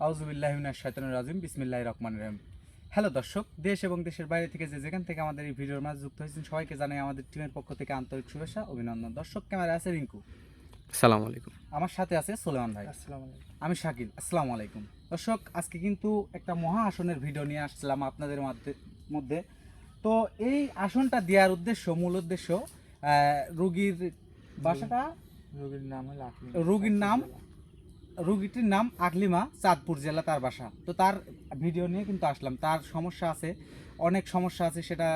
আউযুবিল্লাহি মিনাশ শাইতানির রাজিম বিসমিল্লাহির রহমানির রহিম। হ্যালো দর্শক, দেশ এবং দেশের বাইরে থেকে যেখান থেকে আমাদের এই ভিডিওর মাঝে যুক্ত হয়েছেন সবাইকে জানাই আমাদের টিমের পক্ষ থেকে আন্তরিক শুভেচ্ছা অভিনন্দন। দর্শক, ক্যামেরা আছে রিঙ্কু, আসসালামু আলাইকুম। আমার সাথে আছে সুলেমান ভাই, আসসালামু আলাইকুম। আমি শাকিল। আসসালামু আলাইকুম। দর্শক, আজকে কিন্তু একটা মহা আসনের ভিডিও নিয়ে আসছিলাম আপনাদের মধ্যে। তো এই আসনটা দেওয়ার মূল উদ্দেশ্য রোগীর বাসাটা, রুগীটির নাম আকলিমা, চাঁদপুর জেলা তার বাসা। তো তার ভিডিও নিয়ে কিন্তু আসলাম। তার সমস্যা আছে, অনেক সমস্যা আছে, সেটা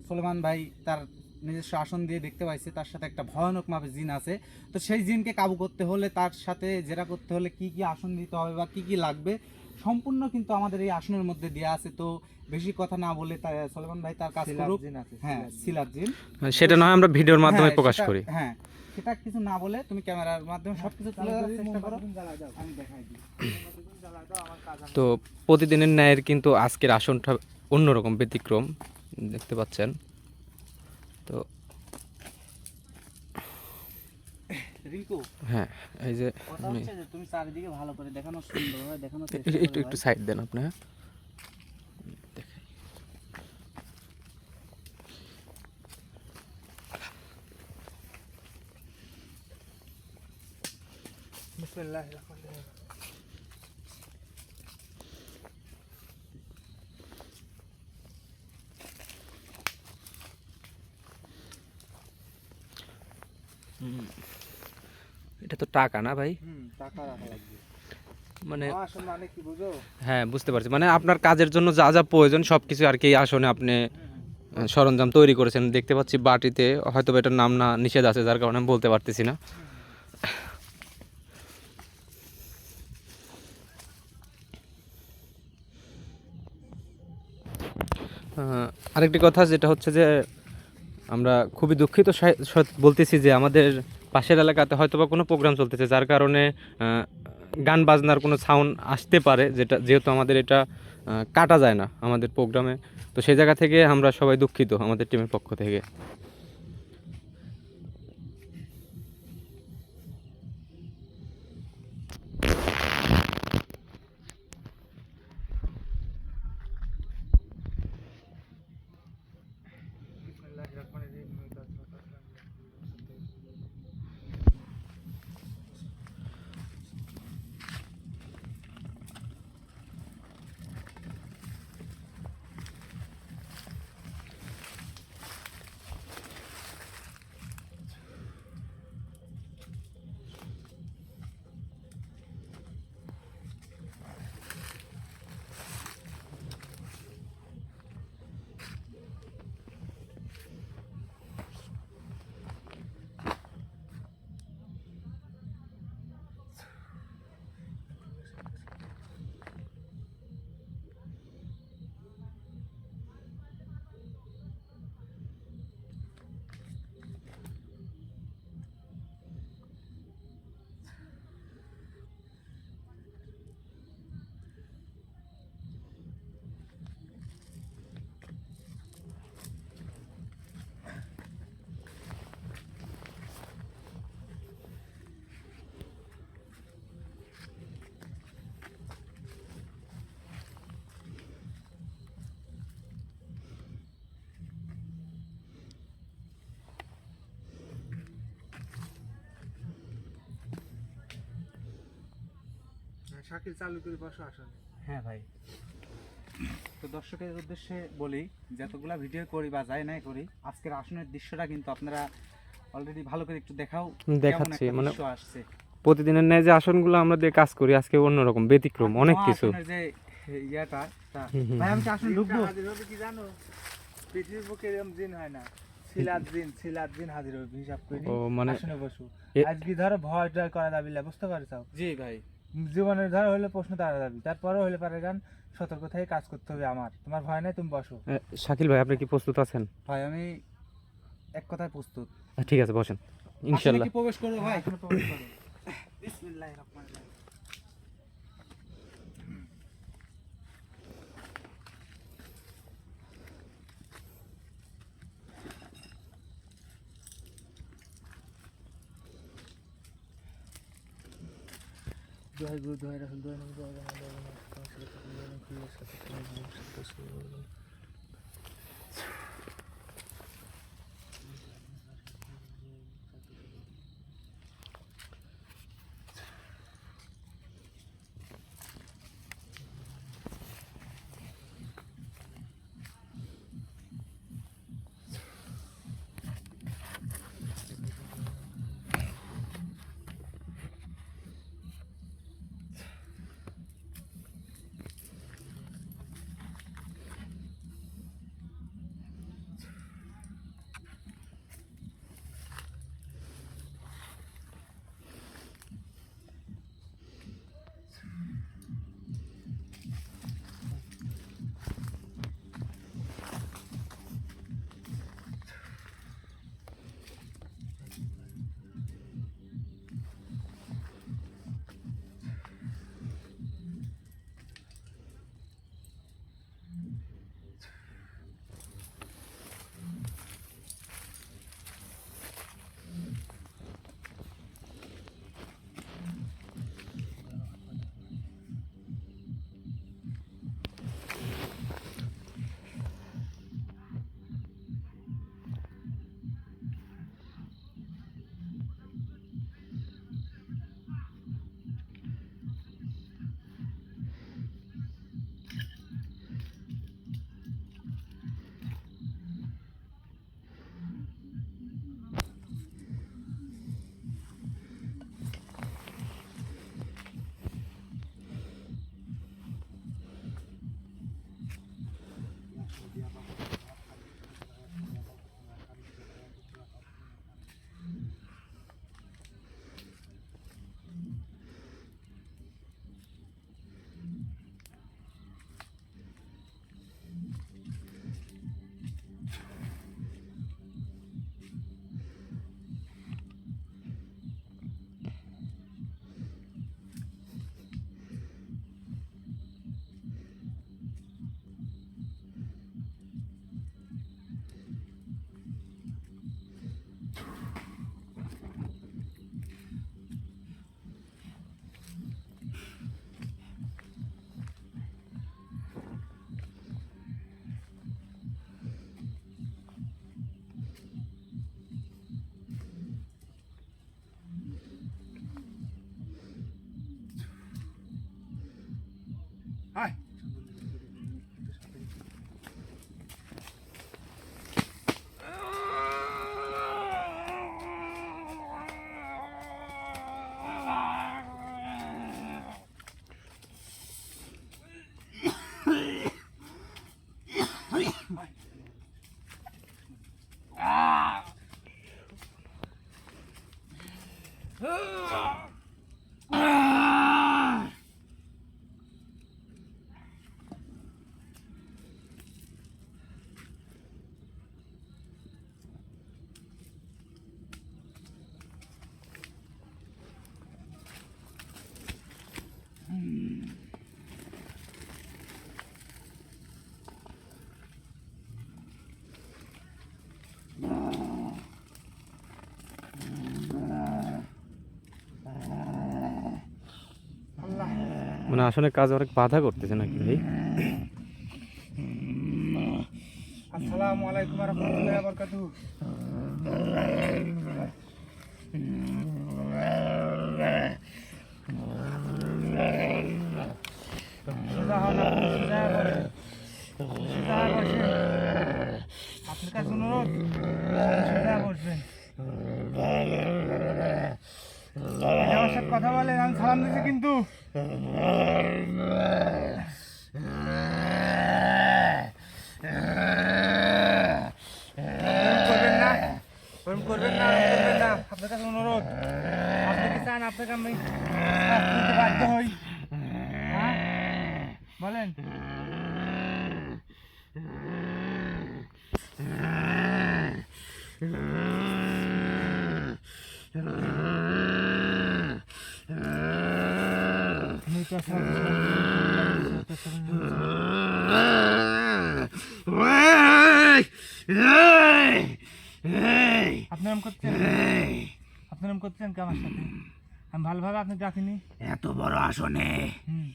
সুলেমান ভাই তার নিজস্ব আসন দিয়ে দেখতে পাইছে। তার সাথে একটা ভয়ানক মাপে জিন আছে। তো সেই জিনকে কাবু করতে হলে, তার সাথে জেরা করতে হলে কি কি আসন দিতে হবে বা কি কি লাগবে সম্পূর্ণ কিন্তু আমাদের এই আসনের মধ্যে দেওয়া আছে। তো বেশি কথা না বলে সুলেমান ভাই তার কাজ করুক। হ্যাঁ, সিলাত জিন, সেটা নয় আমরা ভিডিওর মাধ্যমে হ্যাঁ, প্রকাশ সেটা- করি। হ্যাঁ, সেটা কিছু না বলে তুমি ক্যামেরার মাধ্যমে সবকিছু তুলে ধরার চেষ্টা করো, আমি দেখাই দিই। তো প্রতিদিনের ন্যায়ের কিন্তু আজকের আসনটা অন্যরকম ব্যতিক্রম দেখতে পাচ্ছেন। তো রিঙ্কু, হ্যাঁ, এই যে কথা আমি হচ্ছে যে তুমি চারিদিকে ভালো করে দেখানো, সুন্দরভাবে দেখানো চেষ্টা একটু করো একটু একটু ভাই। সাইড দেন আপনি। হ্যাঁ, দেখাই। বিসমিল্লাহির রহমানির রহিম। এটা তো টাকা না ভাই, টাকা রাখা লাগবে। মানে আসল মানে কি বুঝো? হ্যাঁ বুঝতে পারছি, মানে আপনার কাজের জন্য যা যা প্রয়োজন সব কিছু আর কি এই আসনে আপনি সরঞ্জাম তৈরি করেছেন। দেখতে পাচ্ছি বাটিতে, হয়তো বা এটার নাম না নিষেধ আছে যার কারণে আমি বলতে পারতেছি না। আরেকটি কথা যেটা হচ্ছে যে আমরা খুবই দুঃখিত বলতেছি যে আমাদের পাশের এলাকাতে হয়তো বা কোনো প্রোগ্রাম চলতেছে যার কারণে গান বাজনার কোনো সাউন্ড আসতে পারে, যেহেতু আমাদের এটা কাটা যায় না আমাদের প্রোগ্রামে। তো সেই জায়গা থেকে আমরা সবাই দুঃখিত আমাদের টিমের পক্ষ থেকে। বিসমিল্লাহির রহমানির রহিম। শাকিল চালু করে বসো আসলে। হ্যাঁ ভাই, তো দর্শকের উদ্দেশ্যে বলি, যতগুলা ভিডিও করি বা যাই নাই করি, আজকের আসনের দৃশ্যটা কিন্তু আপনারা অলরেডি ভালো করে একটু দেখাও, দেখাচ্ছি, মানে দৃশ্য আসছে। প্রতিদিনের ন্যায় যে আসনগুলো আমরা দিয়ে কাজ করি আজকে অন্যরকম ব্যতিক্রম অনেক কিছু। আসনের যে ইয়াটা, ভাই আমি কি আসলে ঢুকবো? হাজির হবে কি জানো? পৃথিবীর বুকে এরকম জিন হয় না। সিলাত জিন হাজির হবে হিসাব করে। ও মানে আসনে বসু। আজকে ধরো ভয় টয় করা যাবে না, বুঝতে পারছো? জি ভাই, জীবনের ধরো হলে প্রশ্ন তারা যাবে, তারপরে হলে পারে গান সতর্ক থেকে কাজ করতে হবে। আমার তোমার ভয় নাই, তুমি বসো। শাকিল ভাই আপনি কি প্রস্তুত আছেন? ভাই আমি এক কথায় প্রস্তুত। ঠিক আছে, বসেন আসলে ইনশাল্লাহ। কি প্রবেশ করবো ভাই? এখন প্রবেশ করো। বিসমিল্লাহির রহমানির রহিম। দোহাই গুরু দোহাই রাসূল দোহাই নবী দোহাই জানা দোহাই জানা দোহাই সাথে মানে আসলে কাজ অনেক বাধা করতেছে নাকি ভাই? আসসালামু আলাইকুম ওয়া রাহমাতুল্লাহি ওয়া বারাকাতুহু। সোজা হন, আপনি সোজা বসেন। সোজা বসেন। আপনার কাছে অনুরোধ, সোজা বসবেন। আমার সাথে কথা বলেন, আমি সালাম দিচ্ছি কিন্তু। করবেন না, করবেন না, আপনার কাছে অনুরোধ। আপনি কি চান আপনাকে আমি শাস্তি দিতে বাধ্য হই? হ্যাঁ? বলেন। আপনি নাম করছেন, আপনি নাম করছেন কি আমার সাথে? আমি ভালোভাবে আপনি ডাকিনি। এত বড় আসনে হুম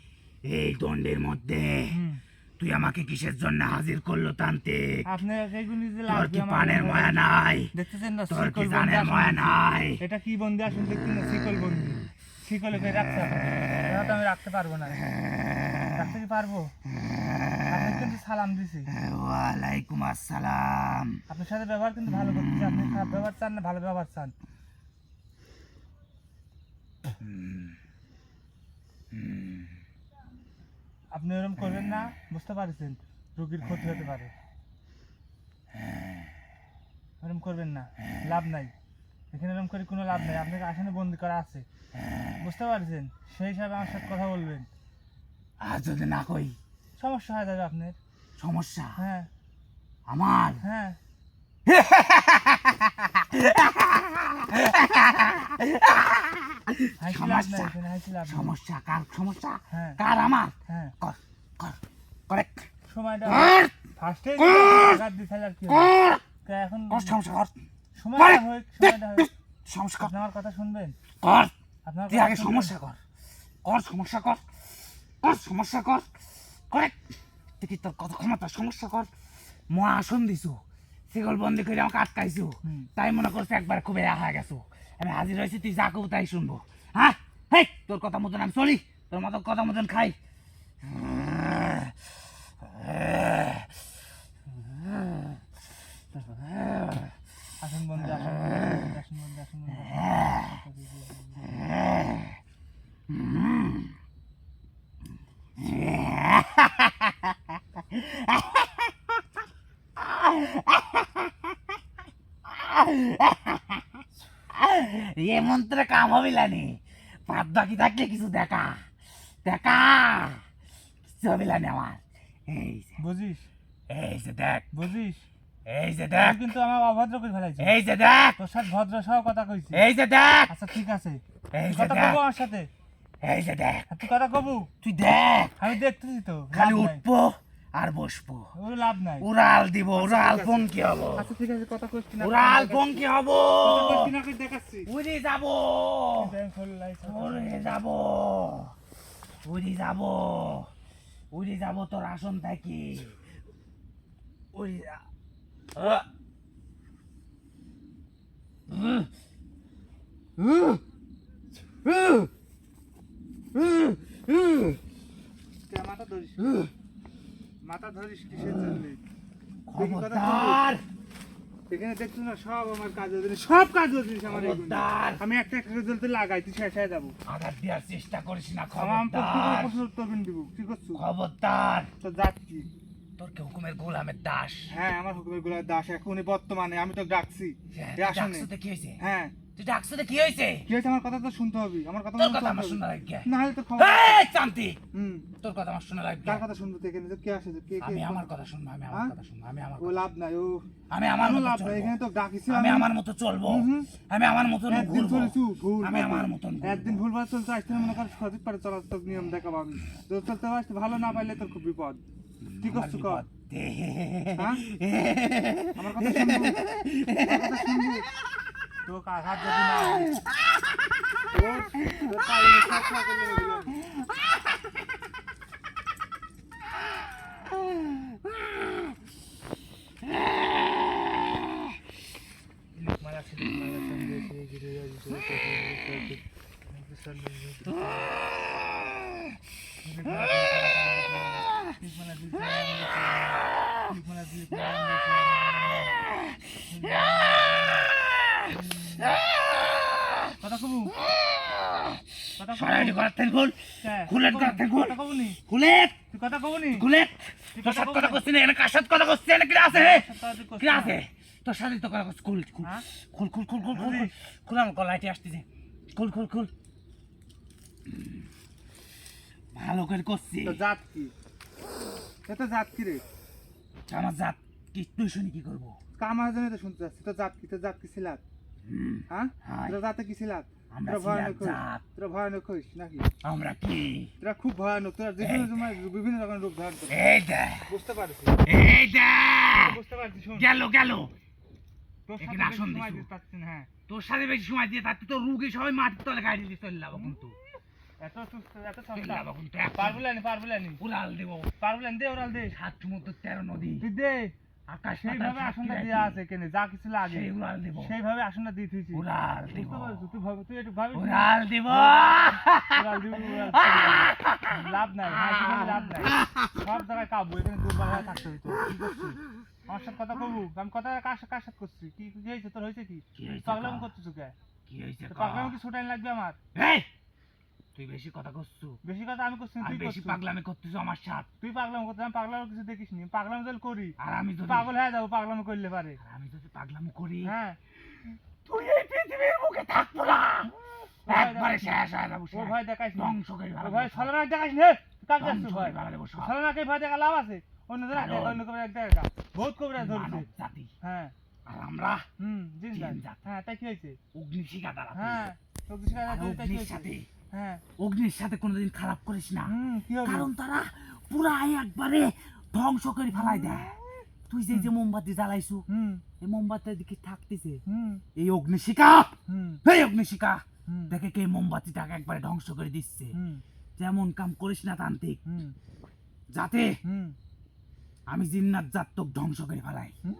এই দণ্ডের মধ্যে হুম তুই আমাকে কিসের জন্য হাজির করলো তান্ত্রিক? আপনি এইগুলি যে তোর লাগবে কি আমার পানের মায়া নাই? দেখতেছেন না তোর কি শিকল বন্দি জানের আসন মায়া দেখছি। নাই? এটা কি বন্দি আসুন দেখছেন না শিকল বন্দি, শিকলে করে রাখতে হবে, এটা তো আমি রাখতে পারবো না। রাখতে কি পারবো? আপনি কিন্তু সালাম দিছি, ওয়ালাইকুম আসসালাম। আপনার সাথে ব্যবহার কিন্তু ভালো করতেছি। আপনি খারাপ ব্যবহার চান না ভালো ব্যবহার চান? আপনি এরকম করবেন না, বুঝতে পারছেন? রোগীর ক্ষতি হতে পারে, এরকম করবেন না, লাভ নাই এখানে, এরকম করে কোনো লাভ নাই। আপনাকে আসনে বন্দি করা আছে, বুঝতে পারছেন? সেই হিসাবে আমার সাথে কথা বলবেন। আর যদি না কই সমস্যা হয়ে যাবে আপনার। সমস্যা হ্যাঁ আমার? হ্যাঁ হাসি লাভ নাই সমস্যা এখানে, হাসি লাভ নাই। সমস্যা কার সমস্যা? হ্যাঁ কার? আমার? হ্যাঁ কর কর করেক্ট সময়টা কর ফার্স্টে আঘাত দিতে আর কি হবে? কর তা এখন কর সমস্যা কর সময়টা হোক, সময়টা হোক। সমস্যা কর আপনি আমার কথা শুনবেন? কর আপনার তুই কথা আগে শুনবেন? সমস্যা কর কর সমস্যা কর কর সমস্যা কর করেক্ট তুই কি তোর কত ক্ষমতা? সমস্যা কর। মহা আসন দিছু, সেগল বন্দি করে আমাকে আটকাইছু, হুম। তাই মনে করছে একবার খুব হয়ে গেছো। আমি হাজির হয়েছি, তুই যা কব তাই শুনবো। হ্যাঁ হেই, তোর কথা মতন আমি চলি, তোর মতো কথা মতন খাই। আসন বন্ধু, আসন বন্ধু, আসন বন্ধু, আসন বন্ধু। এ মন্ত্রে কাম হবে লানি, বাদ বাকি থাকলে কিছু দেখা দেখা কিছু হবে লানি আমার। এই যে, বুঝিস এই যে দেখ, বুঝিস, এই যে দেখ, তুই কিন্তু আমার অভদ্র করে ফেলাইছিস। এই যে দেখ, তোর সাথে ভদ্র সহ কথা কইছি। এই যে দেখ, আচ্ছা ঠিক আছে, এই তুই যে কথা দেখ, কবো আমার সাথে? এই যে দেখ, আর তুই কথা কবু, তুই দেখ, আমি দেখতেছি তো, খালি লাভ নাই, উঠবো আর বসবো, ওর লাভ নাই। উড়াল দিব, উড়াল পঙ্কি হবো, আচ্ছা ঠিক আছে, কথা কইছি না, উড়াল পঙ্কি হবো, কথা কইছি না, কই দেখাচ্ছি। উড়ে যাবো, ব্যাংক হল লাইসেন্স। উড়ে যাবো, উড়ে যাবো, উড়ে যাবো তোর আসন থাকি, উড়ে যা। তুই মাথা ধরিস, মাথা ধরিস কিসের জন্য? খবরদার, এখানে দেখছিস না সব আমার কাজের জিনিস, সব কাজের জিনিস আমার এগুলো। খবরদার, আমি একটা একটা করে জ্বলতে লাগাই, তুই শেষ হয়ে যাবো। আঘাত দেওয়ার চেষ্টা করিস না। আমার আমি তো কি করে খবরদার, প্রশ্ন উত্তর দিব, কি করছো? খবরদার, তো যাক কি? তোর কে হুকুমের গোলামের দাস। হ্যাঁ আমার হুকুমের গুলা দাস এখনই বর্তমানে, আমি তো ডাকছি এই আসনে। ডাকছোতে কি হয়েছে? হ্যাঁ তুই ডাকছোতে কি হয়েছে? কি হয়েছে আমার কথা তো শুনতে হবে, আমার কথা তোর শুনতে কথা আমার হবে। শোনা লাগবে। না হলে তো খবর। এই চান্তি, হুম, তোর কথা আমার শোনা লাগবে। কার কথা শুনবো তো এখানে? তো কে আসে? কে কে? আমি আমার কথা শুনবো, আমি আমার হ্যাঁ? কথা শুনবো, আমি আমার ও লাভ নাই, ও আমি আমার কোনো মতো লাভ নাই, চলবো। এখানে তো ডাকিছি আমি আমার মতো চলবো, হুম। আমি আমার মতন একদিন ঘুরবো, চলেছু ভুল, আমি আমার মতন ঘুরবো। একদিন ভুল ভাল চলতে আসতে মনে কর সঠিক পারে চলার তোর নিয়ম দেখাবো আমি। যদি চলতে পারছিস ভালো, না পাইলে তোর খুব বিপদ। কি করছো কর? হ্যাঁ? আমার কথা শুনবো, আমার কথা শুনবো। তোকে আঘাত যদি না হয়, তোর পায়ে সব সব করলে বলবি আমি। মারা ছিল, মারা সঙ্গে সে ঘিরে যাচ্ছে, কথা কবু, কথা সরাসরি ঘর থেকে খুল, কবু, খুলেন ঘর থেকে খুল, কথা কবুনি, খুলে, তুই কথা কবুনি, খুলে। তোর সাথে কথা করছি না, এখানে কার সাথে কথা করছি? এখানে কি আছে? কি আছে? তোর সাথে তো কথা করছি। খুল, খুল, হ্যাঁ? খুল, খুল, খুল, খুল, খুল, খুল, খুল, আমার গলাইতে আসতেছে। খুল, খুল, খুল। ভালো করে করছি। তো জাত কি? এটা জাত কি রে? আমার জাত কি তুই শুনি কি করবো? কামার জন্য তো শুনতে যাচ্ছি। তো জাত কি? তো জাত কি ছিলাত? হ্যাঁ? হাই। তোরা জাতে কি ছিলাত? আমরা তোরা ভয়ানক ছিলাম হইস, জাত। তোরা ভয়ানক হইস নাকি? আমরা কি? তোরা খুব ভয়ানক, তোরা বিভিন্ন সময় বিভিন্ন রকমের রূপ ধারণ করছিস। এই দেখ, বুঝতে পারছি, এই দেখ, বুঝতে পারছি, শোন। গেল গেল। তোর এখানে সাথে আসন বেশি সময় দিছো। দিতে পারছি না, হ্যাঁ তোর সাথে বেশি সময় দিয়ে তাতে তো রুগী সবাই মাটির তলে গাড়ি দিয়ে চলে যাবো কিন্তু এত সুস্থ এত চলে সস্তা যাবো কিন্তু পারবুলানি উড়াল দেবো দে ওরাল দে 7 সমুদ্র 13 নদী তুই দে আকাশ সেইভাবে আসনটা দেওয়া আছে কেনে যা কিছু লাগে সেই উড়াল দেবো সেইভাবে আসনটা দিয়ে থুইছি উড়াল বুঝতে দেবো পারছিস তুই একটু ভাবি উড়াল দেবো উড়াল দিবি, লাভ নাই হাসি করে লাভ নাই সব জায়গায় কাবু এখানে দুর্বল হয়ে থাকতে হইতো কি করছিস আমার সাথে কথা কবু আমি কথা কার সাথে করছি কি কি হয়েছে তোর হয়েছে কি কি হয়েছে পাগলাম কর? করছিস কে কি হয়েছে পাগলাম কি ছুটাইন লাগবে আমার এই তুই বেশি কথা করছু বেশি কথা আমি করছি না, আর তুই বেশি করছিস পাগলামি করতেছ আমার সাথে তুই পাগলাম করছিস আমি পাগলাম কিছু দেখিস নি পাগলাম যদি করি আর আমি যদি পাগল হয়ে যাবো পাগলাম করলে পারে আর আমি যদি পাগলামি করি হ্যাঁ তুই এই পৃথিবীর বুকে থাকবো না একবারে শেষ হয়ে যাবো ও ভয় দেখাইস না ধ্বংস করে ও ভয় ছলনা দেখাইস নে কাজ ধ্বংস যাচ্ছিস করে ভয় ফেলা দেবো সব। ছলনাকে ভয় দেখা লাভ আছে অন্য জন কারণ- অন্য কবরে এক দেখা বহুত কবরে ধরছে মানব জাতি হ্যাঁ আর আমরা জিন্দান জিনজাত। হ্যাঁ তাই কি হয়েছে অগ্নিশিখা দ্বারা হ্যাঁ তো কিছু কাজ আর আছে তাই কি অগ্নির হয়েছে সাথে হ্যাঁ অগ্নির সাথে কোনোদিন খারাপ করিস না কি হবে কারণ তারা পুরাই একবারে ধ্বংস করে ফেলাই দেয় তুই যে যে মোমবাতি জ্বালাইছু হুম এই মোমবাতির দিকে থাকতেছে হুম এই অগ্নিশিখা হুম এই অগ্নিশিখা হুম দেখে কে মোমবাতিটাকে একবারে ধ্বংস করে দিচ্ছে হুম যেমন কাম করিস না তান্ত্রিক হুম যাতে হুম আমি জিন্নাত জাত তোকে ধ্বংস করে ফেলাই হুম।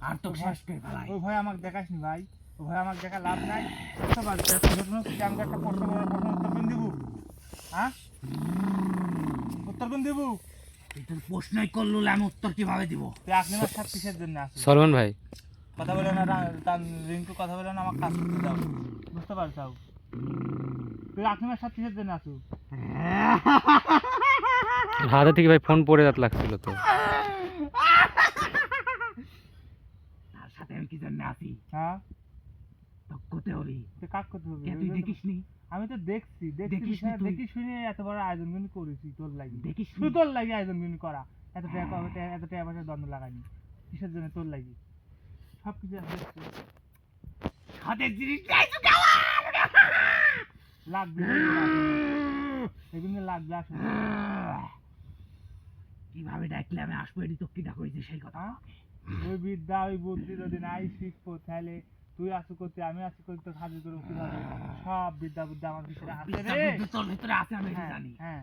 আর তোকে শেষ করে ফেলাই ওই ভয় আমাকে দেখাস নি ভাই ওই ভয় আমাকে দেখা লাভ নাই বুঝতে পারছি আমাকে একটা প্রশ্ন উত্তর কোন দিব হ্যাঁ উত্তর কোন দিব তুই তোর প্রশ্নই করলো আমি উত্তর কিভাবে দিব তুই আপনি আমার সাথে কিসের জন্য আসিস সলমান ভাই কথা বলে না তার রিঙ্কু কথা বলে না আমার কাজ করতে দাও বুঝতে পারছো তুই আপনি আমার সাথে কিসের জন্য আসু হাতে থেকে ভাই ফোন পড়ে যাত লাগছিল তো তার সাথে আমি কি জন্য আছি হ্যাঁ তোকে করতে হবে তুই কাজ করতে হবে কে তুই দেখিস নি আমি তো দেখছি দেখিস নি তুই? দেখি শুনে এত বড় আয়োজন কিন্তু করেছি তোর লাগি দেখিস শুধু নি? তোর লাগি আয়োজন কিন্তু করা এত টাকা পয়সা দ্বন্দ্ব লাগাইনি কিসের জন্য তোর লাগি সব কিছু আমি দেখছি হাতের জিনিস চাইছো কেমন লাগবে এগুলো লাগবে আসলে কিভাবে ডাকলে আমি আসবো এটি তো কি ডাক হয়েছে সেই কথা হ্যাঁ? ওই বিদ্যা ওই বুদ্ধি যদি নাই শিখবো তাহলে তুই আসু করতে আমি আসু করতে সাহায্য করবো কিভাবে সব বিদ্যা বুদ্ধি আমার ভিতরে আছে বিদ্যা রে বুদ্ধি তোর ভিতরে আছে আমি এটা হ্যাঁ, জানি হ্যাঁ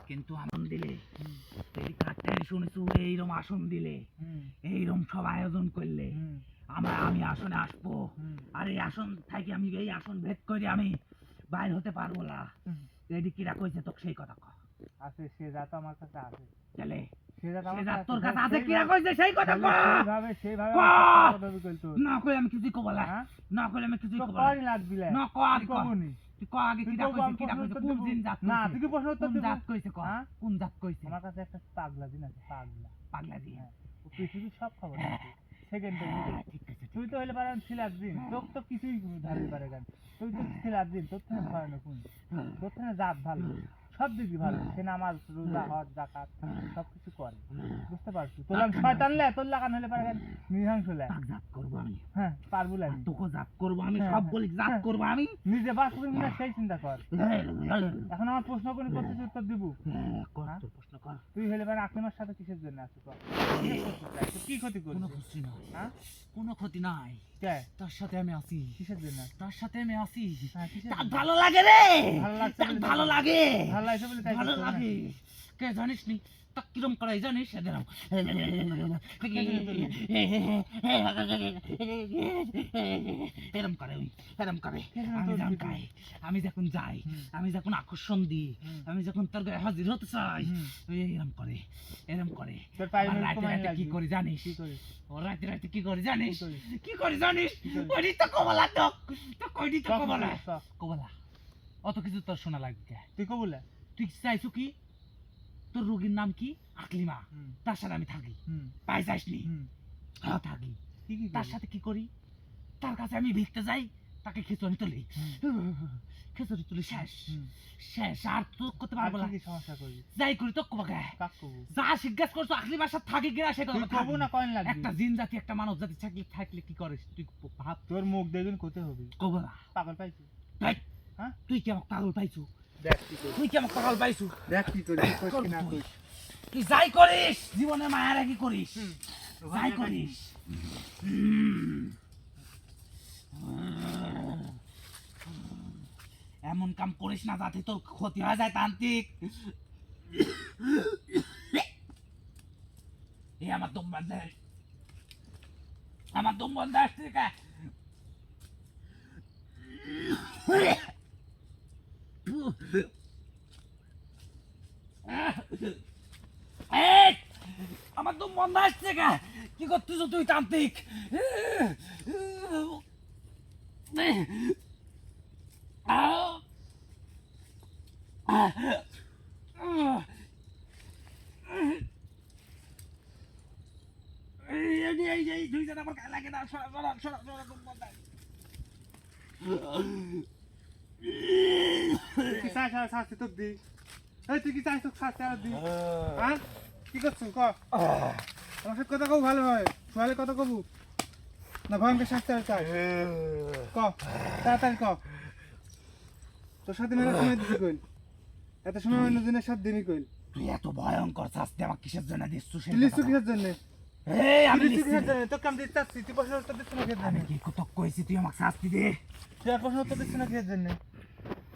কিন্তু আমন দিলে হুম, এই কাঠটাই শুনেছু এইরকম আসন দিলে হুম, এইরকম সব আয়োজন করলে হুম, আমি আসনে আসবো হুম, আর এই আসন থাকি আমি এই আসন ভেদ করে আমি বাইর হতে পারবো না হুম। এটি কিরা কইছে তোকে সেই কথা কহ আছে সে জাত আমার কাছে আছে চলে সে জাত আমার সে কাছে তোর কাছে আছে সেইভাবে- কিরা কইছে সেই কথা কহ সেইভাবে কর। আমার কথা বলতো তোর। না কই আমি কিছুই কব না হ্যাঁ? না কই আমি কিছুই তো কব কই লাগবি লে। না ক আগে তুই কহ কবুনি। তুই ক আগে তুই কিরা কব, কইছে আমি কিরা প্রশ্ন কইছে উত্তর কোন দিব। জিন জাত না, কইছে? তুই কি প্রশ্ন উত্তর কোন দিব? জাত কইছে ক হ্যাঁ? কোন জাত কইছে আমার কাছে একটা পাগলা দিন আছে পাগলা পাগলা জি হ্যাঁ, ও পৃথিবীর সব খবর আছে সেকেন্ডে ঠিক আছে তুই তো হইলে পারেন ছিলার দিন তোর তো কিছুই ধরতে পারে কেন তুই তো ছিলার দিন তোর থেকে ভয় না কোন তোর থেকে জাত ভালো সব দিকই ভালো সে নামাজ রোজা হজ জাকাত সব কিছু করে বুঝতে পারছি তোর আমি শয়তান লে তোর লাগান হলে পারে কেন নিহাংস লে পাক জাত করব আমি হ্যাঁ পারবো লে তোকে জাত করব আমি হ্যাঁ, সব হ্যাঁ, বলি জাত হ্যাঁ। করব আমি নিজে বাঁচবি না সেই চিন্তা কর এখন আমার প্রশ্ন কোন করতেছি উত্তর দিব কর তোর প্রশ্ন কর তুই হলে পারে আকলিমার সাথে কিসের জন্য আসিস কি ক্ষতি কোনো করছিস ক্ষতি নাই হ্যাঁ কোনো ক্ষতি নাই কে তার সাথে আমি আছি কিসের জন্য তার সাথে আমি আছি হ্যাঁ কিসের তার জন্য? ভালো লাগে রে ভালো লাগছে তার বলে ভালো তাই- লাগে ভালো লাগছে বলে তাই ভালো করছিস লাগে নাকি? কে জানিস নি তা কিরম করাই জানিস সেদিন এরম করে ওই, এরম করে আমি জানকাই আমি যখন যাই হুম। আমি যখন আকর্ষণ দিই হুম। আমি যখন তোর গায়ে হাজির হতে চাই হুম। ওই এরম করে তোর পায়ে আবার ধরে রাতে কমাই রাতে কি লাগবি। করি জানিস কি করিস? ও রাতে রাতে কি করি জানিস কি করিস? কি করি জানিস কি করিস? ওইটি তো কমলা তো কইটি তো তখন কমলা করিস, তখন। কমলা অত কিছু তোর শোনা লাগবে তুই কবুলে তুই চাইছো কি তোর রোগীর নাম কি আকলিমা হুম তার সাথে আমি থাকি হুম পাই যাসনি হুম হ্যাঁ থাকি কি কি তার করিস? সাথে কি করি তার কাছে আমি ভিড়তে যাই তাকে খিচুড়ি তুলি খিচুড়ি তুলি শেষ হুম। শেষ আর তো করতে আর পারবো না কি কি সমস্যা করিস? যাই করি তো কবাকে কাক কবু? যা জিজ্ঞাসা করছো আকলিমার সাথে থাকি কিনা সে তুই কথা কবু না কয়েন লাগবি? একটা জিন জাতি একটা মানব জাতি থাকলে থাকলে কি করিস তুই ভাব তোর মুখ দেখুন কোথায় হবি কব না পাগল পাইছিস দেখ, হ্যাঁ? তুই কি আমাকে পাগল পাইছু দেখ কি করিস তুই কি আমাকে পাগল পাইছু দেখ কি করিস করিস কর কি না তুই। করিস তুই যাই করিস জীবনে মায়া রাখি করিস হুম। যাই করিস এমন কাম করিস না যাতে তোর ক্ষতি হয়ে যায় তান্ত্রিক। এ আমার দম বন্ধ, আমার দম বন্ধ আসছে কা। এই, আমার দম বন্ধ আসছে কা। কি করতেছ তুই তান্ত্রিক? এই দুইজন আমার গায়ে লাগে না, সরা সরা সরা সরা দম বন্ধ। তুই কি চাস আর শাস্তি তোর দি? এই তুই কি চাস তোর শাস্তি আর দি? হ্যাঁ কি করছো ক? আমার সাথে কথা কব ভালো হয়, সোয়ালে কথা কব না ভয়ঙ্কর শাস্তি আর চাই ক, তাড়াতাড়ি ক। তোর সাথে মেলা সময় দিবি কইল, এত সময় অন্য দিনের সাথে দিবি কইল। তুই এত ভয়ঙ্কর শাস্তি আমার কিসের জন্য দিচ্ছ? তুই লিচু কিসের জন্য? এই আমি লিচু কিসের জন্য? তোর কাম দিতে চাচ্ছি, তুই প্রশ্ন উত্তর দিচ্ছ না কিসের আমি জন্য? কি কত কইছি তুই আমাকে শাস্তি দে? তুই আর প্রশ্ন উত্তর দিচ্ছ না কিসের জন্য?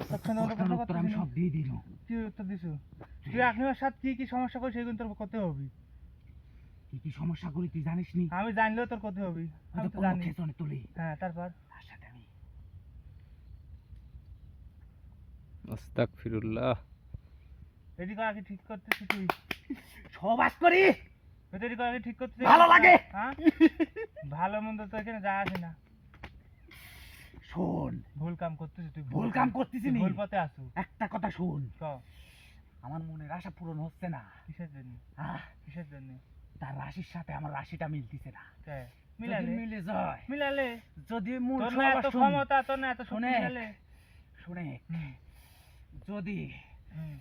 সবসময় অন্য প্রশ্নের কথা উত্তর কথা আমি দিলি। সব দিয়ে দিল। কি উত্তর দিছো? তুই আকলিমার সাথে কি কি সমস্যা করিস সেগুলো তোর করতে হবে। কি কি সমস্যা করি তুই জানিস নি? আমি জানলেও তোর করতে হবে, আমি তো কোনো জানি। খেসনে তুলি হ্যাঁ তারপর তার সাথে আমি আস্তাগফিরুল্লাহ। এদিকে আগে ঠিক করতেছিস তুই, সবাস করি। এদিকে আগে ঠিক করতেছিস। ভালো লাগে। হ্যাঁ ভালো মন্দ তো এখানে যায় আসে না। শোন, ভুল কাম করতেছিস তুই, ভুল কাম করতেছি নি। ভুল পথে আসু। একটা কথা শোন, ক আমার মনের আশা পূরণ হচ্ছে না। কিসের জন্য? আহ, কিসের জন্য? তার রাশির সাথে আমার রাশিটা মিলতিছে না। কে যদি মিলালে? মিলে যায়, মিলালে যদি মূল তোর না এত শোন, ক্ষমতা, তোর না এত শক্তি, শোনে। মিলালে? শুনে, হুম, যদি হুম,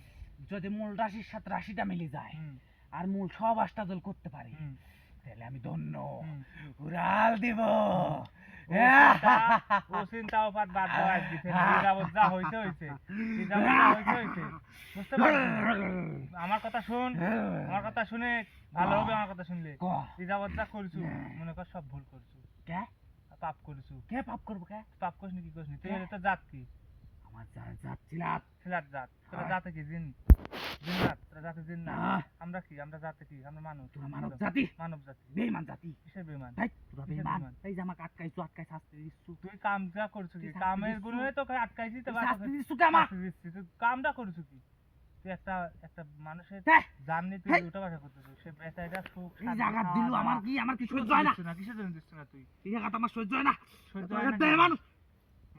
যদি মূল রাশির সাথে রাশিটা মিলে যায় হুম, আর মূল সব আষ্টাদল করতে পারি, হুম, তাহলে আমি ধন্য হুম। উড়াল দিব। ও চিন্তাও বাদ দাও আজকে থেকে। যে যাবত যা হইছে হইছে, যে যাবত যা হইছে হইছে। বুঝতে পারছিস? আমার কথা শুন, আমার কথা শুনে ভালো হবে। আমার কথা শুনলে ক, যে যাবত যা করছু, মনে কর সব ভুল করছু, কে পাপ করছু। কে পাপ করবো? কে পাপ করিসনি, কি করিসনি তুই? হলে তো জাত কি? আমার যাচ্ছিলাম ছিলার জাত। তোরা হয়। জাতে কি? জিন? জিন জাত? তোরা জাতে জিন না? না। আমরা কি? আমরা জাতে কি? আমরা মানুষ। তোরা মানব জাতি, মানব জাতি। বেঈমান জাতি। কিসের বেমান? তাই তোরা কিসের বেঈমান। বেঈমান? এই যে আমাকে আটকাইছো, আটকাই শাস্তি দিচ্ছ। তুই কামটা করছু কি? তুই শাস্তি কামের দিচ্ছু। গুণে তো আটকাইছি তো। তুই শাস্তি দিচ্ছ কে আমার? শাস্তি দিচ্ছি। তুই কামটা করছু কি? তুই একটা একটা মানুষের হ্যাঁ, জাননি তুই হেই। উল্টা ভাষা করতেছিস। সে বেচারা সুখ এই শান্তি জায়গা খাওয়া দিল দাওয়া। আমার কি, আমার কি কিসের সহ্য জন্য হয় না? দিচ্ছ না? কিসের জন্য দিচ্ছ না তুই? এই জায়গাটা আমার সহ্য হয় না। সহ্য তোরা হয় না একটা কেন? মানুষ,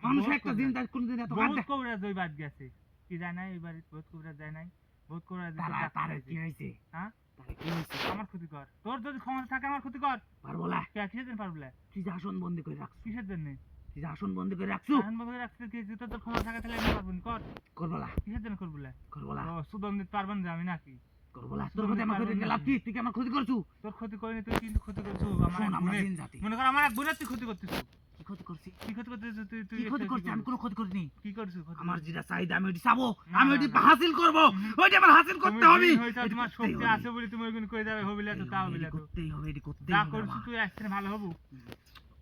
মানুষের বহুত একটা কবিরাজ। দিন তার কোনদিন এত বাদ বহুত দেয়। কবিরাজ ওই বাদ গেছে। কি যায় নাই এই বাড়ি? বহুত কবিরাজ যায় নাই? বহুত কবিরাজ দিছে, তারা ডাক্তার তারে দিছে। কি হয়েছে? হ্যাঁ? তারে কি হয়েছে? আমার ক্ষতি কর। তোর যদি ক্ষমতা থাকে আমার ক্ষতি কর। পারবো না। কে কিসের জন্য পারবো না? তুই যে আসন বন্দি করে রাখছো, কিসের জন্য? তুই যে আসন বন্দি করে রাখছো, এখন বন্ধ করে রাখতে কি তোর ক্ষমতা থাকে তাহলে আমি পারবো না। কর। করবো না, কিসের জন্য করবো না? করবো না, ও সুদম দিতে পারবেন যে আমি নাকি? করবো না। তোর ক্ষতি আমার ক্ষতি লাভ কি? তুই কি আমার ক্ষতি করছু? তোর ক্ষতি করিনি, তুই কিন্তু ক্ষতি করছো আমার শোন, এক আমরা বোনের। জিন জাতি। মনে কর আমার এক বোনের তুই ক্ষতি করতেছিস। কি ক্ষতি করছি? কি ক্ষতি করতেছিস তুই? তুই কি ক্ষতি একটা করছি? আমি কোনো ক্ষতি করিনি। কি করছিস? ক্ষতি আমার করছিস? যেটা চাহিদা আমি ওইটি চাবো, না, আমি না, ওইটি না। হাসিল করবো, ওইটা আমার হাসিল তুমি করতে হবে। জিন হইতা, এটি তোমার করতেই শক্তি হবে। আছে বলে তুমি ওইগুলো করে যাবে হবিলে তো এটি তা হবিলে তো। করতেই হবে, এটি করতেই যা হবে করছিস আমার। তুই একদিন ভালো হবু।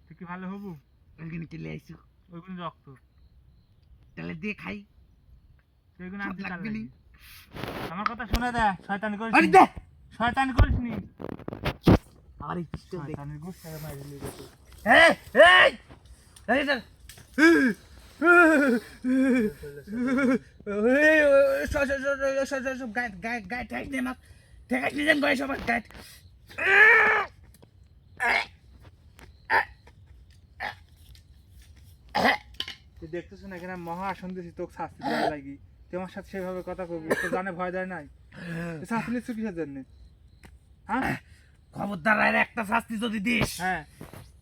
তুই কি ভালো হবু? ওইখানে কি লেয়াইছো? ওইগুলো রক্ত। তাহলে দিয়ে খাই। সেইগুলো স্বাদ আনতে কার লাগবে নি? লাগে? আমার কথা শুনে দে, শয়তানি করিস আরে নি। দে! শয়তানি করিস নি। আমার এই পিস্তল দেখ। শয়তানির গোষ্ঠী মারি দিলি রে তুই। এই! এই! এই যে- সব গায়ে ঠেকাইস নে আমাকে। ঠেকাইস নে যেন গায়ে সবার গায়ে। তুই দেখতেছ না এখানে মহা আসন দিছি তোকে শাস্তি দেওয়ার লাগি। তুই আমার সাথে সেভাবে কথা কবি, তো জানে ভয় দেয় নাই। তুই শাস্তি নিচ্ছ কিসের জন্য? হ্যাঁ খবরদার আর একটা শাস্তি যদি দিস, হ্যাঁ,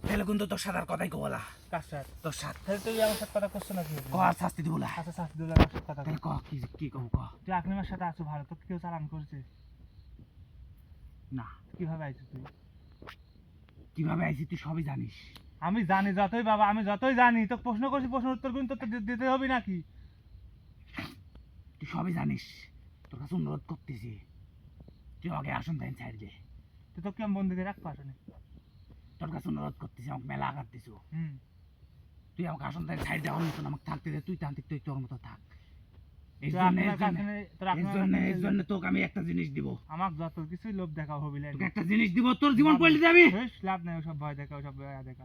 তাহলে কিন্তু তোর সাদার কথাই কবলা। কার সাথে? তোর সাথ তাহলে তুই আমার সাথে কথা করছো না কি? কর শাস্তি দিব না। আচ্ছা শাস্তি দিলে আমার সাথে কথা তাহলে কর। ক কি কব ক। তুই আকলিমার সাথে আছো ভালো, তোকে কেউ চালান করছে? না, কিভাবে আইছিস তুই? কিভাবে আইছি তুই সবই জানিস। আমি জানি যতই বাবা, আমি যতই জানি তোকে প্রশ্ন করছি, প্রশ্নের উত্তর কিন্তু তোকে দিতে হবে নাকি? তুই সবই জানিস। তোর কাছে অনুরোধ করতেছি, তুই আগে আসন দেন ছাড় দে। তুই তোকে আমি বন্দিকে রাখবো আসনে। তোর কাছে অনুরোধ করতেছি, আমাকে মেলা আঘাত দিছো। হুম, তুই আমাকে আসন থেকে সাইড দেওয়ার মতন আমাকে থাকতে দে, তুই তান্ত্রিক তুই তোর মতো থাক। এই তোর জন্য আপনার কাছে তোর আপনার এই জন্য তোকে আমি একটা জিনিস দিব, আমাকে যত কিছুই লোভ দেখাও হবিলে তোকে একটা জিনিস দিব, তোর জীবন পড়লে যাবি। লাভ নাই ওসব ভয় দেখা ওসব ভয় দেখা,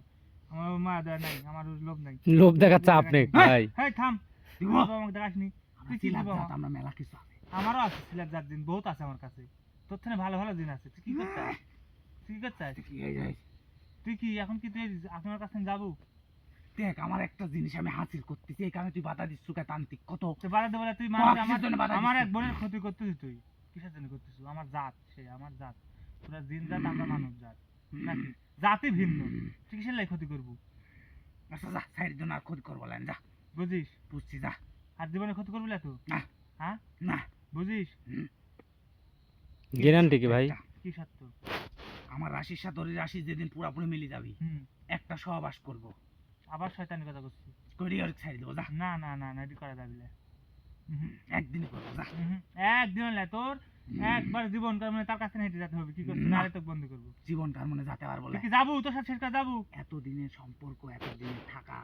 আমার মায়া দয়া নাই, আমার ওই লোভ নাই। লোভ দেখাচ্ছে আপনি ভাই। হ্যাঁ থাম, দিব। তুই আমাকে দেখাসনি, আমরা তুই কি সিলাপ দিব জাত, আমরা মেলা কিছু আছে। আমারও আছে সিলার যার দিন বহুত আছে আমার কাছে, তোর থেকে ভালো ভালো দিন আছে। তুই কি করতে চাস? তুই কি করতে চাস? কি হয়ে যায় তুই কি এখন কি তুই আপনার কাছে যাবো? দেখ, আমার একটা জিনিস আমি হাসিল করতেছি, এই কারণে তুই বাধা দিচ্ছ কে তান্ত্রিক কত। তুই বাড়াতে বলে তুই বাবা, মানুষ কিসের জন্য বাধা আমার দিচ্ছিস? এক বোনের ক্ষতি করতেছিস, তুই কিসের জন্য করতেছিস? আমার জাত, সে আমার জাত, তোরা জিন জাত, আমরা মানব জাত নাকি জাতি ভিন্ন, তুই কিসের লাই ক্ষতি করবো? আচ্ছা যা, সাইডের জন্য আর ক্ষতি করবো না, যা বুঝিস? বুঝছি, যা। আর জীবনে ক্ষতি করবি না তো? না। হ্যাঁ না, বুঝিস? গ্যারান্টি কি ভাই? কি সত্য? আমার রাশির সাথে ওর রাশি যেদিন পুরাপুরি মিলে যাবি, হুম, একটা সহবাস করবো, আবার শয়তানি কথা করছিস। করি ওর ছাড়ি দেবো, যা। না না না না, এটি করা যাবে না। একদিনই করবো, যা। একদিন হলে তোর একবার জীবন কার মানে তার কাছে হেঁটে যেতে হবে, কি করছিস? না। নারে তোকে বন্ধ করবো। জীবন কার মনে যাতে পারবো তুই না। কি যাবো তোর সাথে শেষ যাবো? এতদিনের সম্পর্ক, এতদিনের থাকা,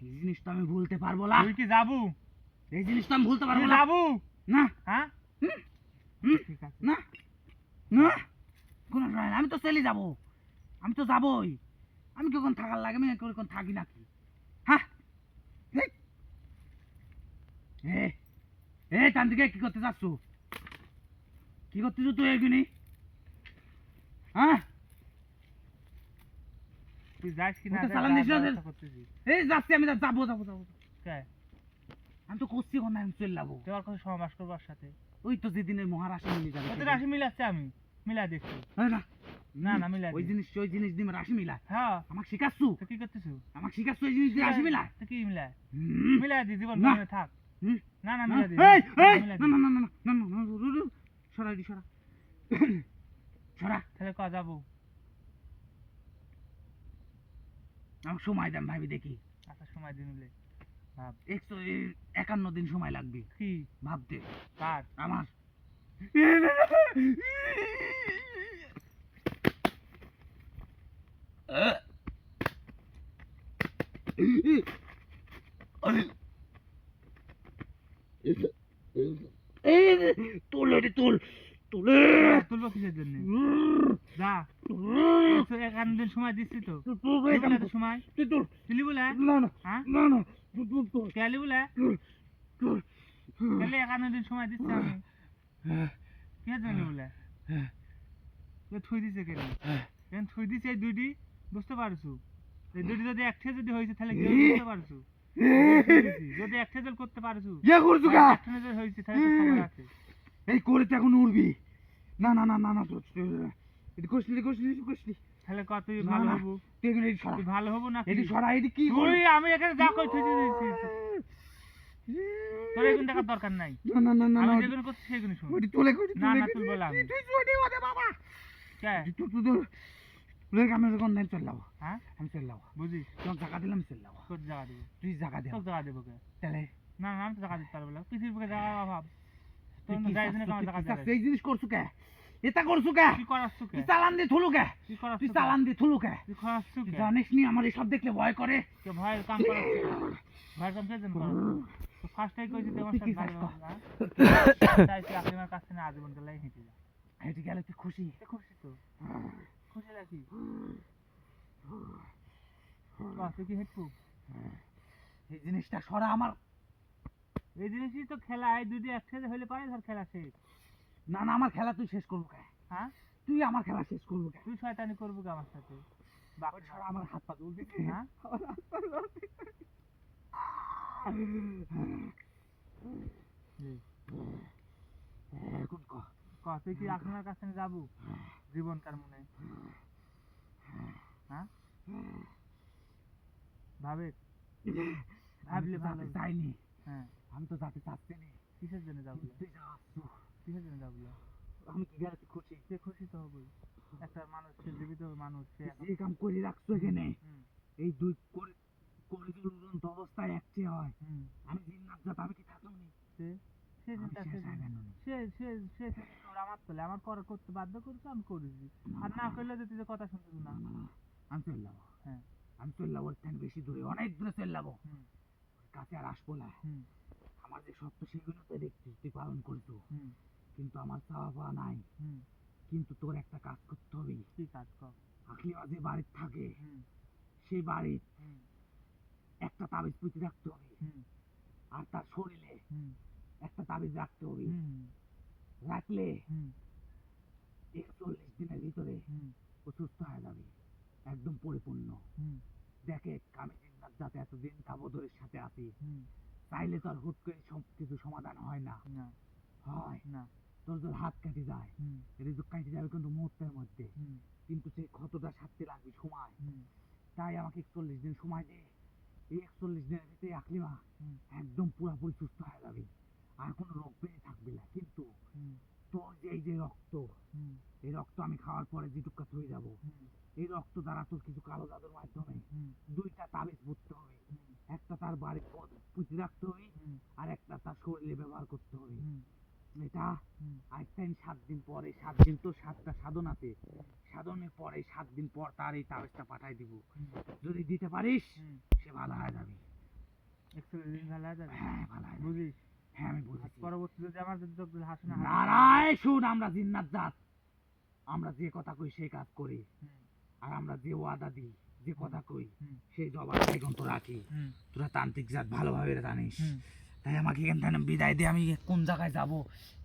এই জিনিস তো আমি ভুলতে পারবো না। তুই কি যাবো? এই জিনিস তো আমি ভুলতে পারবো তুই না। যাবো? না, হ্যাঁ হুম, ঠিক আছে। না, না, কোনো সময় না। আমি তো চলে যাবো, আমি তো যাবোই। আমি কখন থাকার লাগে, আমি কখন থাকি নাকি? হ্যাঁ, এই, এ তান্ত্রিকে কি করতে চাচ্ছ? কি করতেছ তুই এগুনি? হ্যাঁ, তুই যাস কি না ওটা যাস, চালান দিস না, ব্যবস্থা করতেছিস। এই যাচ্ছি আমি, যাবো যাবো যাবো। কে? আমি তো করছি এখন, আমি চলে যাবো। তুই আর কথা সমাবাস করবো ওর সাথে? ওই তো যেদিনের মহারাশি মিলে যাবে। তোদের রাশি মিলাচ্ছে, আমি মিলা দেখছি। এই না, না না মিলা ওই জিনিস দিয়ে রাশি মিলায়। হ্যাঁ, আমাকে শিখাচ্ছু, তো কি করতেছিস? আমাকে শিখাচ্ছু ওই জিনিস দিয়ে রাশি মিলায়। তো কি মিলায়? হুম, মিলাই দি, জীবন না। মনে থাক। হুম, না না না, মিলাই দি, এই, এই, মিলাই না দি। না না না না না না, সরা দি, সরা সরা। তাহলে ক যাবো? আমাকে সময় দেন ভাবি দেখি। আচ্ছা সময় দিন হলে ভাব। 151 দিন সময় লাগবে কি ভাবতে কার? আমার। তুল রে, তুল তুলে তুলবো কিসের জন্য? যা, 51 দিন সময় দিচ্ছি তো, দিবি না তো সময়? তুল তুলি বলে? না না হ্যাঁ না না, তুল কেলি বলে? তুল। তাহলে 51 দিন সময় দিচ্ছি আমি, কে জানি বলে? তুই থুই দিছে কেন? কেন থুই দিছে এই দুইটি, বুঝতে পারছু? এই দুইটি যদি একঠে যদি হয়েছে তাহলে কি বুঝতে পারছু? যদি একঠে জল করতে পারছু, ইয়া করছু কা? একঠে যদি হয়েছে তাহলে তো খবর আছে। এই করে তো এখন উড়বি। না না না না না, এটি কষলি তাহলে ক তুই না, ভালো না। হবো? তুই এখানে এটি সরা, তুই ভালো হবো না? এটি সরা, এটি কি তুই আমি এখানে যা কই থুই দিয়েছি, তোর এগুলো দেখার দরকার নাই। না না না না আমি না, যেগুলো করছি সেগুলো শুন। ওটি তোলে কই না না তুলবো না আমি। তুই ওটি ওরে বাবা, কে? তুই তুই তোর লেগ আমি যখন নাই চল যাবো, হ্যাঁ আমি চল যাবো, বুঝিস? তোর জায়গা দিলাম চল যাবো, তোর জায়গা দেবো, তুই জায়গা দে তোর জায়গা দেবো কে? তাহলে না না আমি তো জায়গা দিতে পারবো না, পৃথিবীর বুকে জায়গা অভাব। তুই তোর কি যাই জন্য চাচ্ছ? আমার তুই জায়গা কি চাচ্ছ? দেবে। এই জিনিস করছু কে? এটা করছু কে? কি করাস কে? তুই চালান দিয়ে থুলু কে? কি করাস তুই চালান দিয়ে থুলু কে? তুই করাস তুই কে? জানিস নি আমার এসব দেখলে ভয় করে? কে ভয়ের কাম করাস কে? ভয়ের কাম কে জন্য করাস? তো ফার্স্ট টাইম কইছি তোমার তুই কি সাথে চাস ভালো ক? হবে না। তাই তুই আপনার কাছে না আজীবন গেলাই হেঁটে যা। হেঁটে গেলে তুই খুশি? এ খুশি তো, খুশি নাকি? তুই কি হেঁটবো? এই জিনিসটা সরা আমার। এই জিনিসই তো খেলা, এই দুটি একসাথে হলে পারে ধর খেলা শেষ। না না, আমার খেলা তুই শেষ করবো কে? হ্যাঁ তুই আমার খেলা শেষ করবো কে? তুই শয়তানি করবো কি আমার সাথে? ওই সরা, আমার হাত পা জ্বলতেছে। হ্যাঁ আমার হাত পা জ্বলতেছে। জি। এখন ক। তুই কি আপনার কাছে যাবো জীবন কার মনে? হ্যাঁ ভাবে, আমি ভাবলে তো ভালো যাতে হবে। চাইনি, হ্যাঁ আমি তো যাতে চাচ্ছি নি। কিসের জন্য যাবো? তুই যা আসছু, কিসের জন্য যাবো? আমি কি গেলে তুই খুশি? সে খুশি তো হবই, একটা মানুষ, সে জীবিত মানুষ, সে এখন যে কাম করে রাখছো এখানে, হুম, এই দুই করে করে দিল উড়ন্ত অবস্থায় একচে হয়। হুম, আমি দিন রাত যাত, আমি কি থাকলাম নি? সে সে আমি চিন্তা, শেষ সে হয় না নি। সে সে সে চিন্তা করে আমার তোলে, আমার করতে বাধ্য করেছে, আমি করেছি। আর না করলে যদি যে কথা শুনতে না। না, না, না, আমি চলে যাবো। হ্যাঁ আমি চলে যাবো ওর থেকে বেশি দূরে, অনেক দূরে চলে যাবো, হুম। ওর কাছে আর আসবো না। হুম। আমার যে সত্য সেগুলো তো দেখছিস, তুই পালন করছো, হুম। কিন্তু আমার চাওয়া পাওয়া নাই। হুম। কিন্তু তোর একটা কাজ করতে হবে। কি কাজ কর? আকলিমা যে বাড়িতে থাকে হুম। সেই বাড়ির হুম। একটা তাবিজ পুঁতে রাখতে হবে, হুম। আর তার শরীরে হুম। একটা তাবিজ রাখতে হবে। হুম। রাখলে হুম। 41 দিনের ভিতরে হুম। ও সুস্থ হয়ে যাবে, একদম পরিপূর্ণ। হুম। দেখে আমি জিন্নাত যাতে এতদিন তাবদরের সাথে আছি, হুম। চাইলে তো আর হুট করে সব কিছু সমাধান হয় না। না। হয় না। তোর যদি হাত কেটে যায়, হুম। রিজুক কেটে যাবে কিন্তু মুহূর্তের মধ্যে, হুম। কিন্তু সেই ক্ষতটা সারতে লাগবে সময়। হুম। তাই আমাকে 41 দিন সময় দে, এই 41 দিনের ভিতরে আকলিমা হুম। একদম পুরোপুরি সুস্থ হয়ে যাবে, আর কোনো রোগ বেড়ে থাকবে না। কিন্তু হুম। তোর যে এই যে রক্ত, হুম। এই রক্ত আমি খাওয়ার পরে যেটুকু হয়ে যাব, হুম। এই রক্ত দ্বারা তোর কিছু কালো জাদুর মাধ্যমে হুম। 2টা তাবিজ পুঁততে হবে। হুম। একটা তার বাড়ির পুঁতে রাখতে হবে, হুম। আর একটা তার শরীরে ব্যবহার করতে হবে। হুম। এটা হুম। আরেকটা আমি 7 দিন পরে, 7 দিন তো 7টা সাধন আছে, সাধনের পরে 7 দিন পর তার এই তাবিজটা পাঠাই দিব। হুম। যদি দিতে পারিস হুম। সে ভালো হয়ে যাবে। 41 দিন ভালো হয়ে যাবে। হ্যাঁ ভালো হয়ে যাবে। বুঝিস? হ্যাঁ আমি আর বুঝেছি। পরবর্তী যদি আমার যদি তোর হাসে না নারায় শুন, আমরা জিন্নাত জাত, আমরা যে কথা কই সেই কাজ করি, হুম। আর আমরা যে ওয়াদা দিই, যে কথা কই হুম। সেই জবাবটাই কিন্তু রাখি। হুম। তোরা তান্ত্রিক জাত ভালোভাবে জানিস। হুম। তাই আমাকে এখান থেকে বিদায় দিয়ে আমি কোন জায়গায় যাব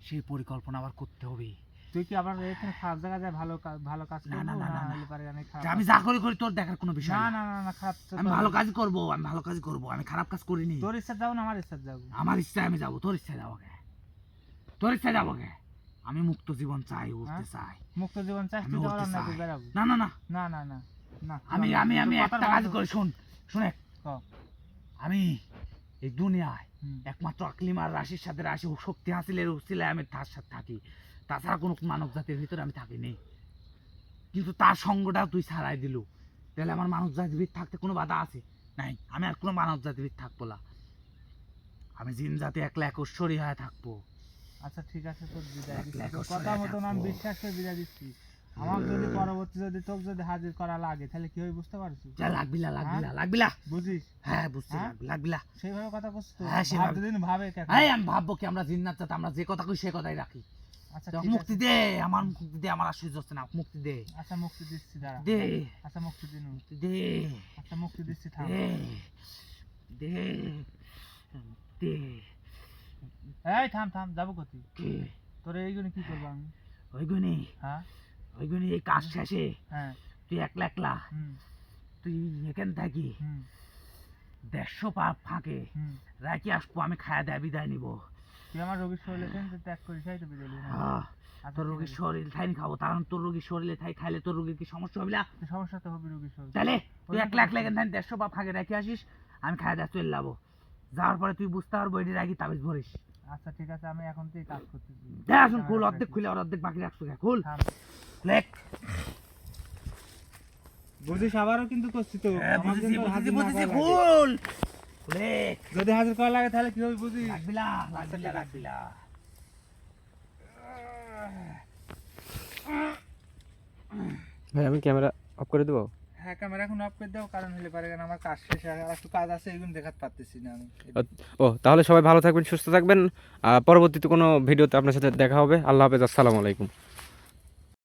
সেই পরিকল্পনা আবার করতে হবে। তুই কি আবার এখানে খারাপ জায়গায় যায় ভালো কাজ না, করবো না, না, না না, না। হলে পারে আমি খারাপ তা আমি কাজ যা করবো? করি করি তোর দেখার কোনো বিষয় না না। না না না খারাপ তো আমি তোর- ভালো কাজ করব, আমি ভালো কাজ করব, আমি খারাপ কাজ করিনি। তোর ইচ্ছা যাও না আমার ইচ্ছা যাও। আমার ইচ্ছায় আমি যাব, তোর ইচ্ছায় যাবো কে? তোর ইচ্ছায় যাবো কে? আমি মুক্ত জীবন চাই, উঠতে চাই। মুক্ত জীবন চাস আমি তুই যাওয়ার উঠতে অন্যায় চাই। বেরাবো। না না না, না না না না আমি আমি আমি তোর একটা কথার কাজ বাধ্য- করি, শুন শুনে, ক। আমি এই দুনিয়ায় হুম। একমাত্র আকলিমার রাশির সাথে রাশি ও শক্তি হাসিলের উসিলায় আমি তার সাথে থাকি, তাছাড়া কোনো মানব জাতির ভিতরে আমি থাকিনি। কিন্তু তার সঙ্গটা তুই ছাড়াই দিলু, তাহলে আমার মানব জাতির থাকতে কোনো বাধা আছে? নাই, আমি আর কোনো মানব জাতির থাকবো না, আমি জিন জাতি একলা একশ্বরী হয়ে থাকবো। আচ্ছা ঠিক আছে তোর বিদায় এক দিচ্ছি, লাখ তোর অসহায় কথা মতন আমি থাকবো। বিশ্বাস করে বিদায় দিচ্ছি। আমার যদি পরবর্তী যদি তোকে যদি হাজির করা লাগে তাহলে কি হবে বুঝতে পারছিস? যা লাগবিলা লাগবিলা লাগবিলা, বুঝিস? হ্যাঁ বুঝছি, হ্যাঁ? লাগবিলা। সেইভাবে কথা করছিস তো? হ্যাঁ, সেভাবে। ভাবতে দিন ভাবে কেন? এই আমি ভাববো কি, আমরা জিন্নাত জাত, আমরা যে কথা কই সে কথাই রাখি। আচ্ছা তো ঠিক মুক্তি আছে। দে, আমার মুক্তি দে, আমার আর সহ্য হচ্ছে না, মুক্তি দে, আচ্ছা মুক্তি দিচ্ছি দাঁড়া। দে, আচ্ছা মুক্তি দিন। মুক্তি দে, আচ্ছা মুক্তি দিচ্ছি থাম। দে, দে, দে, এই থাম থাম যাবো কোথায়? দে। তোর এইগুলো কি করবো আমি? ওইগুনি হ্যাঁ ওইগুনি এই কাজ শেষে হ্যাঁ। তুই একলা একলা, হুম। তুই এখান থাকি হুম। 150 পা ফাঁকে হুম। রাখি আসবো, আমি খায়া দেয়া বিদায় নিব। তুই আমার রোগীর শরীরে থেকে ত্যাগ করিস তাই তো বিদায় নিবি, হ্যাঁ। হ্যাঁ, আচ্ছা, তোর ঠিক রোগীর আছে। শরীর থাই খাবো, কারণ তোর রোগীর শরীরে থাই খাইলে তোর রোগীর কি সমস্যা হবে না? তুই সমস্যা তো হবে রোগীর শরীরে। তাহলে তুই ওই একলা জন্য একলা এখান থেকে 150 পা ফাঁকে রাখি আসিস, আমি খায়া দেয়া চলে যাবো। যাওয়ার পরে তুই বুঝতে পারবো এটি রাখি তাবিজ ভরিস। আচ্ছা ঠিক আছে আমি এখন থেকে কাজ করতেছি। দে আসুন, খুল, অর্ধেক খুলে আর অর্ধেক বাকি রাখছো কে? খুল, থাম। লেখ। বুঝিস আবারও কিন্তু করছি তো। আমার বুঝেছি কিন্তু বুঝেছি হাজির না বুঝেছি, করা লাগে। খুল, লেখ। যদি হাজির করা লাগে তাহলে কি হবে বুঝিস? লাগবিলা লাগবিলা লাগবিলা। ভাই আমি ক্যামেরা অফ করে দেবো? হ্যাঁ ক্যামেরা এখন অফ করে দাও, কারণ হলে পারে কেন আমার কাজ শেষ আর একটু কাজ আছে, এগুলো দেখাতে পারতেছি না আমি। ও তাহলে সবাই ভালো থাকবেন, সুস্থ থাকবেন। পরবর্তীতে কোনো ভিডিওতে আপনার সাথে দেখা হবে। আল্লাহ হাফেজ, আসসালামু আলাইকুম।